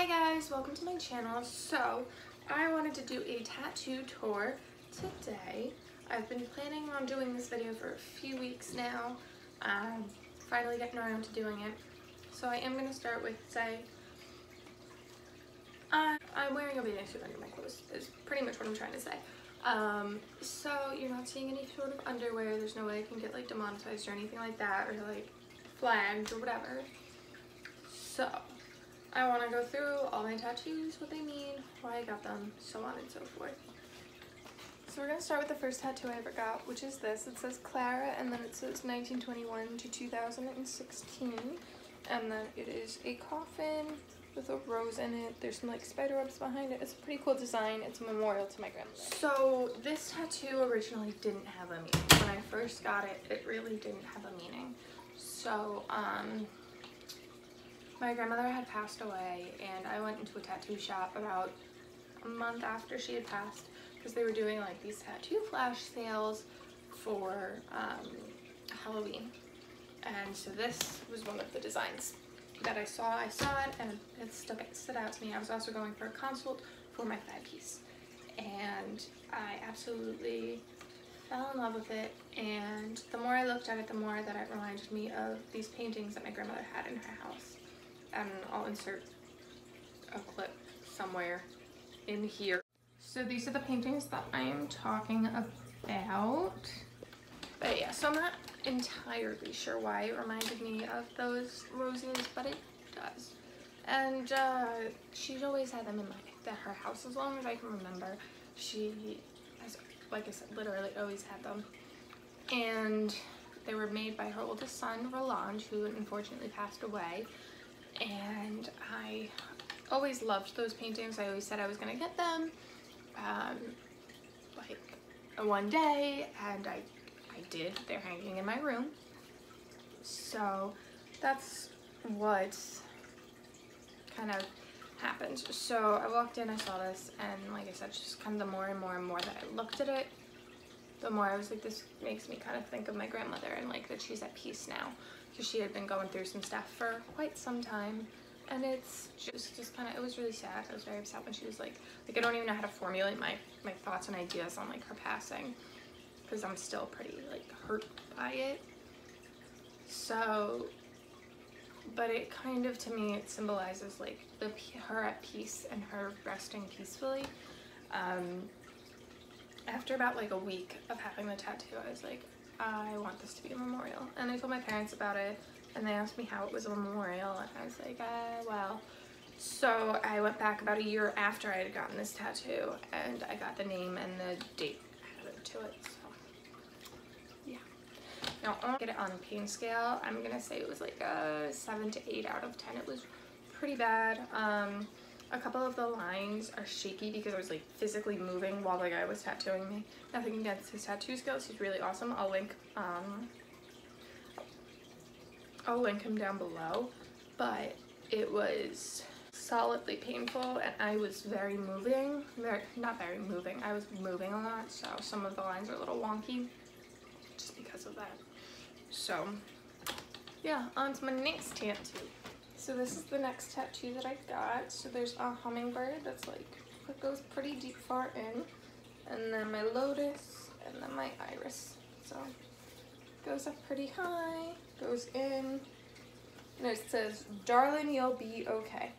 Hi guys, welcome to my channel. So I wanted to do a tattoo tour today. I've been planning on doing this video for a few weeks now. I'm finally getting around to doing it. So I am going to start with, I'm wearing a bathing suit under my clothes is pretty much what I'm trying to say. So you're not seeing any sort of underwear. There's no way I can get like demonetized or anything like that, or like flagged or whatever. So I want to go through all my tattoos, what they mean, why I got them, so on and so forth. So we're going to start with the first tattoo I ever got, which is this. It says Clara, and then it says 1921 to 2016, and then it is a coffin with a rose in it. There's some like spider webs behind it. It's a pretty cool design. It's a memorial to my grandmother. So this tattoo originally didn't have a meaning. When I first got it, it really didn't have a meaning. So, my grandmother had passed away, and I went into a tattoo shop about a month after she had passed because they were doing like these tattoo flash sales for Halloween. And so this was one of the designs that I saw. I saw it and it stood out to me. I was also going for a consult for my 5-piece, and I absolutely fell in love with it. And the more I looked at it, the more that it reminded me of these paintings that my grandmother had in her house. And I'll insert a clip somewhere in here. So these are the paintings that I am talking about. But yeah, so I'm not entirely sure why it reminded me of those roses, but it does. And she's always had them in her house as long as I can remember. She has, like I said, literally always had them. And they were made by her oldest son, Roland, who unfortunately passed away. And I always loved those paintings. I always said I was gonna get them like one day, and I did. They're hanging in my room. So that's what kind of happened. So I walked in, I saw this, and like I said, just kind of the more and more and more that I looked at it, the more I was like, this makes me kind of think of my grandmother, and like that she's at peace now, because she had been going through some stuff for quite some time. And it's just kind of, it was really sad. I was very upset when she was like I don't even know how to formulate my thoughts and ideas on like her passing, because I'm still pretty like hurt by it. So, but it kind of, to me, it symbolizes like her at peace and her resting peacefully. After about like a week of having the tattoo, I was like, I want this to be a memorial. And I told my parents about it, and they asked me how it was a memorial, and I was like, well. So I went back about a year after I had gotten this tattoo, and I got the name and the date added to it. So yeah. Now I'll get it on pain scale. I'm gonna say it was like a 7 to 8 out of 10. It was pretty bad. A couple of the lines are shaky because I was like physically moving while the guy was tattooing me. Nothing against his tattoo skills, he's really awesome. I'll link him down below, but it was solidly painful, and I was I was moving a lot, so some of the lines are a little wonky just because of that. So yeah, on to my next tattoo. So this is the next tattoo that I got. So there's a hummingbird that's like, it goes pretty deep far in, and then my lotus, and then my iris. So it goes up pretty high, goes in, and it says, "Darling, you'll be okay."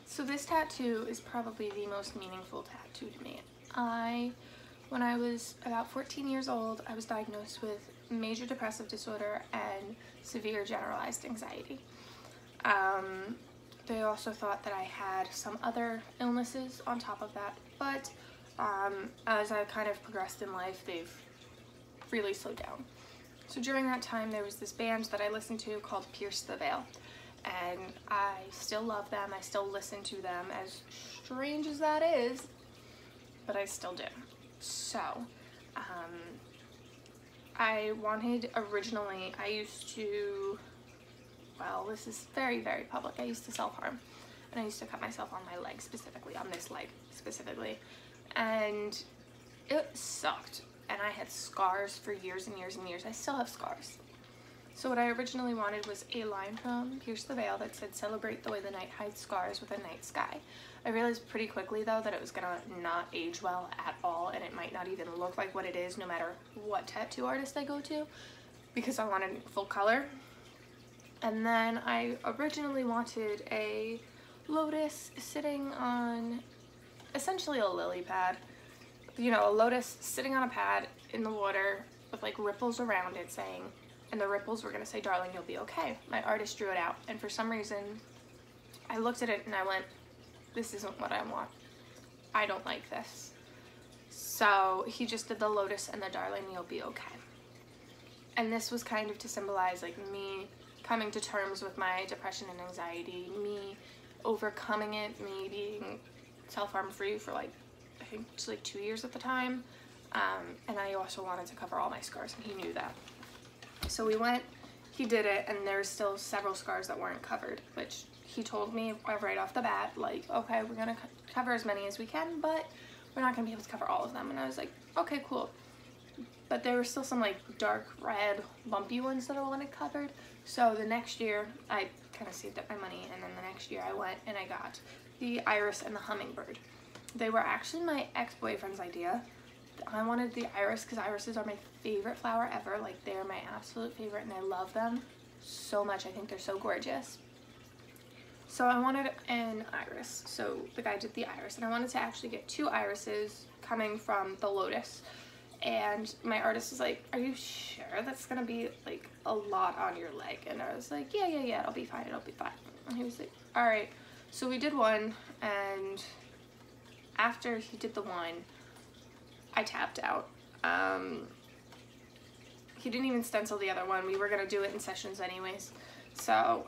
So this tattoo is probably the most meaningful tattoo to me. When I was about 14 years old, I was diagnosed with major depressive disorder and severe generalized anxiety. They also thought that I had some other illnesses on top of that, but as I kind of progressed in life, they've really slowed down. So during that time, there was this band that I listened to called Pierce the Veil, and I still love them. I still listen to them, as strange as that is, but I still do. So I used to, well, this is very, very public. I used to self-harm, and I used to cut myself on my leg specifically, on this leg specifically, and it sucked. And I had scars for years and years and years. I still have scars. So what I originally wanted was a line from Pierce the Veil that said, "Celebrate the way the night hides scars with a night sky." I realized pretty quickly though that it was gonna not age well at all, and it might not even look like what it is no matter what tattoo artist I go to, because I wanted full color. And then I originally wanted a lotus sitting on essentially a lily pad. You know, a lotus sitting on a pad in the water with like ripples around it saying, and the ripples were gonna say, "Darling, you'll be okay." My artist drew it out, and for some reason I looked at it and I went, this isn't what I want. I don't like this. So he just did the lotus and the "Darling, you'll be okay." And this was kind of to symbolize like me coming to terms with my depression and anxiety, me overcoming it, me being self-harm free for like, I think it's like 2 years at the time. And I also wanted to cover all my scars, and he knew that. So we went, he did it, and there's still several scars that weren't covered, which he told me right off the bat, like, okay, we're gonna cover as many as we can, but we're not gonna be able to cover all of them. And I was like, okay, cool. But there were still some like dark red lumpy ones that I wanted covered. So the next year I kind of saved up my money, and then the next year I went and I got the iris and the hummingbird. They were actually my ex-boyfriend's idea. I wanted the iris because irises are my favorite flower ever. Like, they're my absolute favorite, and I love them so much. I think they're so gorgeous. So I wanted an iris. So the guy did the iris, and I wanted to actually get 2 irises coming from the lotus. And my artist was like, "Are you sure that's gonna be like a lot on your leg?" And I was like, yeah, it'll be fine, it'll be fine. And he was like, all right. So we did one, and after he did the one, I tapped out. He didn't even stencil the other one. We were gonna do it in sessions anyways. So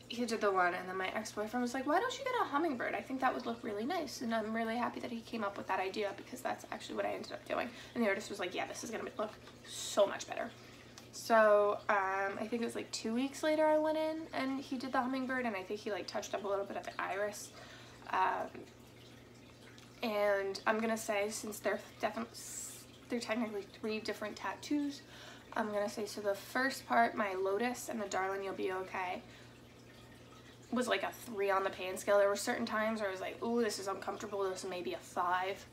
he did the one, and then my ex-boyfriend was like, "Why don't you get a hummingbird? I think that would look really nice." And I'm really happy that he came up with that idea, because that's actually what I ended up doing. And the artist was like, "Yeah, this is gonna look so much better." So I think it was like 2 weeks later I went in and he did the hummingbird, and I think he like touched up a little bit of the iris. And I'm gonna say, since they're technically 3 different tattoos, I'm gonna say, so the first part, my lotus and the "Darling, you'll be okay," was like a 3 on the pain scale. There were certain times where I was like, "Ooh, this is uncomfortable," this is maybe a 5.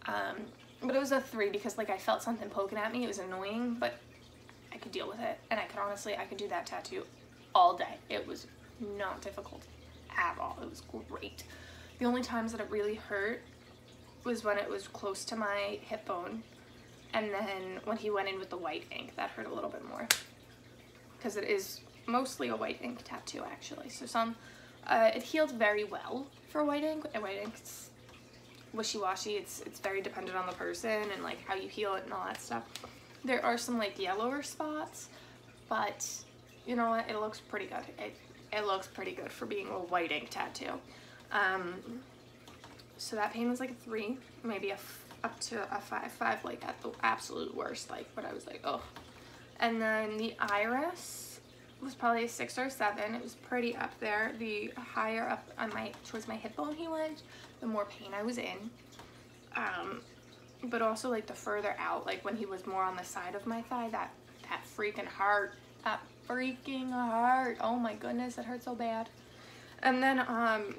But it was a 3 because like I felt something poking at me. It was annoying, but I could deal with it, and I could do that tattoo all day. It was not difficult at all. It was great. The only times that it really hurt was when it was close to my hip bone, and then when he went in with the white ink, that hurt a little bit more, because it is mostly a white ink tattoo actually. So it healed very well for white ink, and white ink's wishy-washy. It's very dependent on the person and like how you heal it and all that stuff. There are some like yellower spots, but you know what, it looks pretty good. It looks pretty good for being a white ink tattoo. So that pain was like a 3, maybe up to a 5 like at the absolute worst, like, but I was like, oh. And then the iris was probably a 6 or 7. It was pretty up there. The higher up on towards my hip bone he went, the more pain I was in. But also like the further out, like when he was more on the side of my thigh, that freaking hurt. That freaking hurt. Oh my goodness, it hurt so bad. And then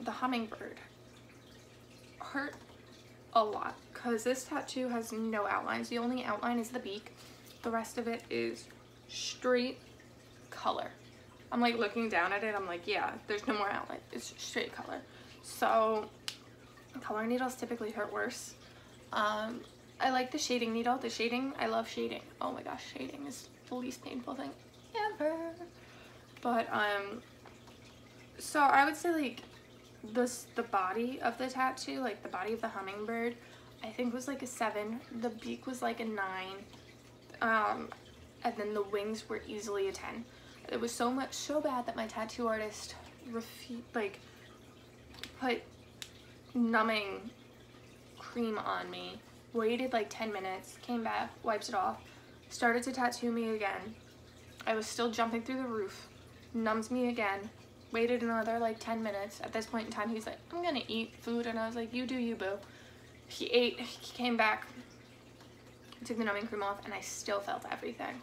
the hummingbird hurt a lot, because this tattoo has no outlines. The only outline is the beak. The rest of it is straight color. I'm like looking down at it, I'm like, yeah, there's no more outline, it's straight color. So color needles typically hurt worse. I like the shading needle. The shading, I love shading. Oh my gosh, shading is the least painful thing ever. But so I would say like the body of the tattoo, like the body of the hummingbird, I think was like a 7. The beak was like a 9. And then the wings were easily a 10. It was so bad that my tattoo artist put numbing cream on me, waited like 10 minutes, came back, wiped it off, started to tattoo me again. I was still jumping through the roof, numbs me again, waited another like 10 minutes. At this point in time, he's like, "I'm gonna eat food," and I was like, "You do you, boo." He ate, he came back, took the numbing cream off, and I still felt everything.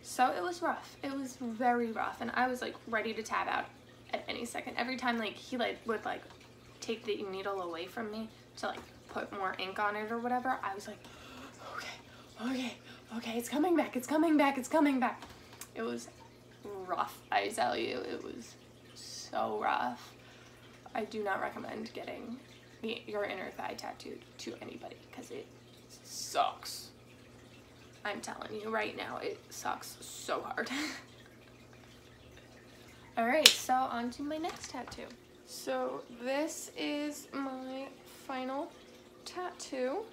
So it was rough. It was very rough, and I was like ready to tab out at any second. Every time like he like would like take the needle away from me to like put more ink on it or whatever, I was like, okay, it's coming back, it's coming back, it's coming back. It was rough, I tell you. It was so rough. I do not recommend getting your inner thigh tattooed to anybody because it sucks. I'm telling you right now, it sucks so hard. Alright, so on to my next tattoo. So this is my final tattoo.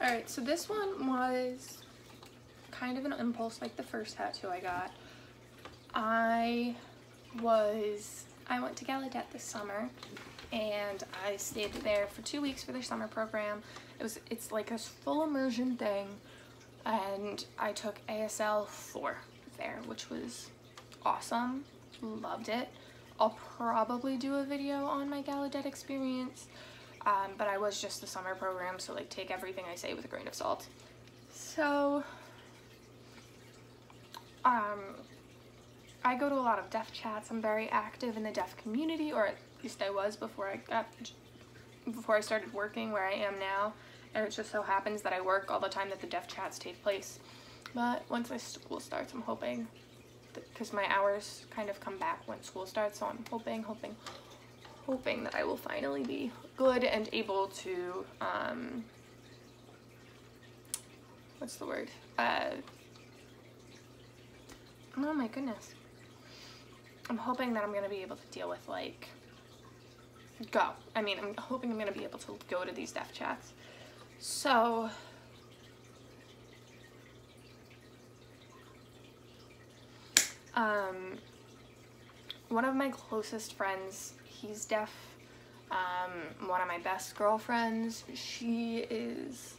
Alright, so this one was kind of an impulse like the first tattoo I got. I went to Gallaudet this summer, and I stayed there for 2 weeks for their summer program. It's like a full immersion thing, and I took ASL 4 there, which was awesome. Loved it. I'll probably do a video on my Gallaudet experience, but I was just the summer program, so like take everything I say with a grain of salt. So I go to a lot of deaf chats. I'm very active in the deaf community, or at least I was before I started working where I am now. And it just so happens that I work all the time that the deaf chats take place. But once my school starts, I'm hoping, because my hours kind of come back when school starts, so I'm hoping that I will finally be good and able to, what's the word? Oh my goodness. I'm hoping that I'm going to be able to deal with, like, I'm hoping I'm going to be able to go to these deaf chats. So, one of my closest friends, he's deaf. One of my best girlfriends, she is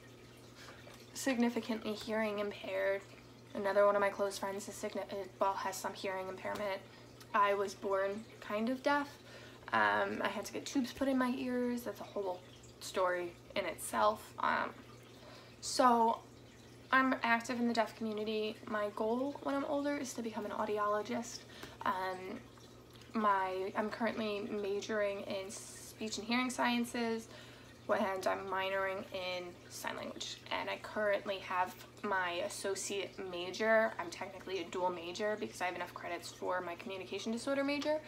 significantly hearing impaired. Another one of my close friends is has some hearing impairment. I was born kind of deaf. I had to get tubes put in my ears. That's a whole story in itself. So I'm active in the deaf community. My goal when I'm older is to become an audiologist. I'm currently majoring in speech and hearing sciences, and I'm minoring in sign language. And I currently have my associate major. I'm technically a dual major because I have enough credits for my communication disorder major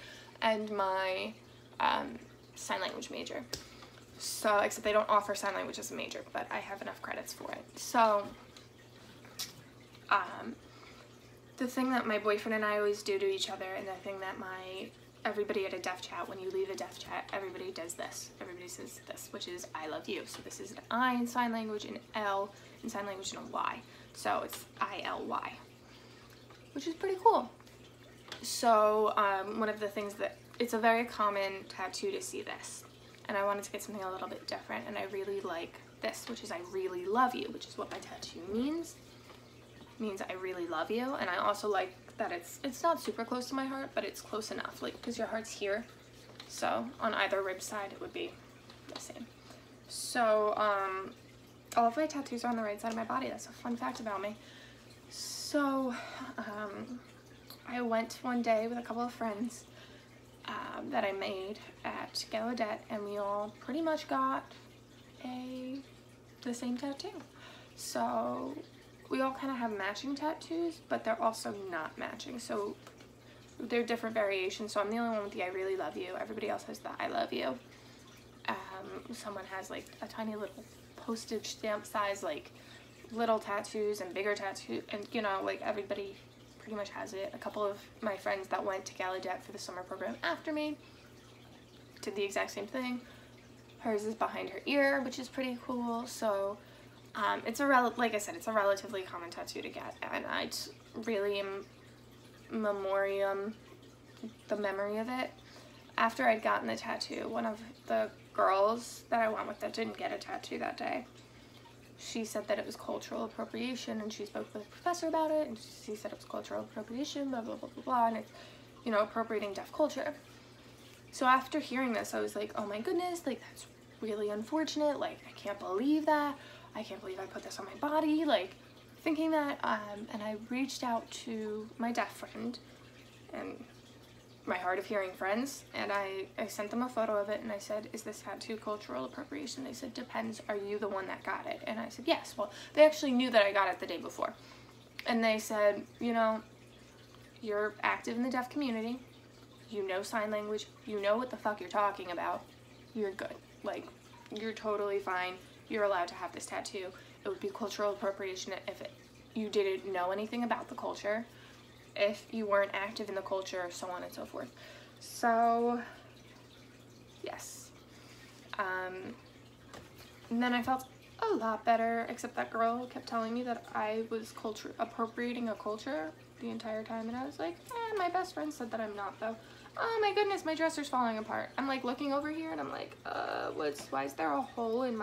and my sign language major. So, except they don't offer sign language as a major, but I have enough credits for it. So, the thing that my boyfriend and I always do to each other, and the thing that everybody at a deaf chat, when you leave a deaf chat, everybody does this. Everybody says this, which is I love you. So this is an I in sign language, an L in sign language, and a Y. So it's I-L-Y, which is pretty cool. So one of the things it's a very common tattoo to see this. And I wanted to get something a little bit different, and I really like this, which is I really love you, which is what my tattoo means. It means I really love you, and I also like that it's not super close to my heart, but it's close enough, like, because your heart's here, so on either rib side it would be the same. So all of my tattoos are on the right side of my body. That's a fun fact about me. So I went one day with a couple of friends that I made at Gallaudet, and we all pretty much got the same tattoo. So we all kind of have matching tattoos, but they're also not matching. So they're different variations. So I'm the only one with the I really love you. Everybody else has the I love you. Someone has like a tiny little postage stamp size, like little tattoos and bigger tattoos, and you know, like everybody pretty much has it. A couple of my friends that went to Gallaudet for the summer program after me did the exact same thing. Hers is behind her ear, which is pretty cool. So like I said, it's a relatively common tattoo to get, and I really am memoriam the memory of it. After I'd gotten the tattoo, one of the girls that I went with that didn't get a tattoo that day, she said that it was cultural appropriation, and she spoke with the professor about it, and she said it was cultural appropriation, blah, blah, blah, blah, blah, and it's, you know, appropriating deaf culture. So after hearing this, I was like, oh my goodness, like, that's really unfortunate, like, I can't believe that, I can't believe I put this on my body, like, thinking that, and I reached out to my deaf friend, and my hard of hearing friends, and I sent them a photo of it, and I said, is this tattoo cultural appropriation? They said, depends, are you the one that got it? And I said, yes. Well, they actually knew that I got it the day before, and they said, you know, you're active in the deaf community, you know sign language, you know what the fuck you're talking about, you're good, like, you're totally fine, you're allowed to have this tattoo. It would be cultural appropriation if you didn't know anything about the culture, if you weren't active in the culture, so on and so forth. So, yes. And then I felt a lot better, except that girl kept telling me that I was appropriating a culture the entire time, and I was like, my best friend said that I'm not, though. Oh my goodness, my dresser's falling apart. I'm like looking over here and I'm like, why is there a hole in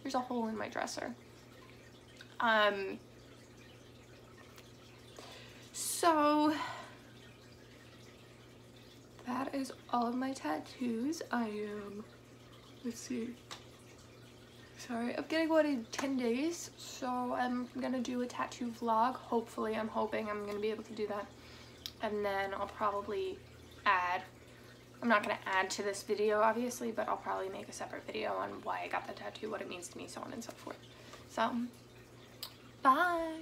there's a hole in my dresser. So that is all of my tattoos. I am, let's see, sorry, I'm getting one in 10 days, so I'm gonna do a tattoo vlog. Hopefully, I'm hoping I'm gonna be able to do that. And then I'll probably I'm not gonna add to this video, obviously, but I'll probably make a separate video on why I got the tattoo, what it means to me, so on and so forth. So, bye!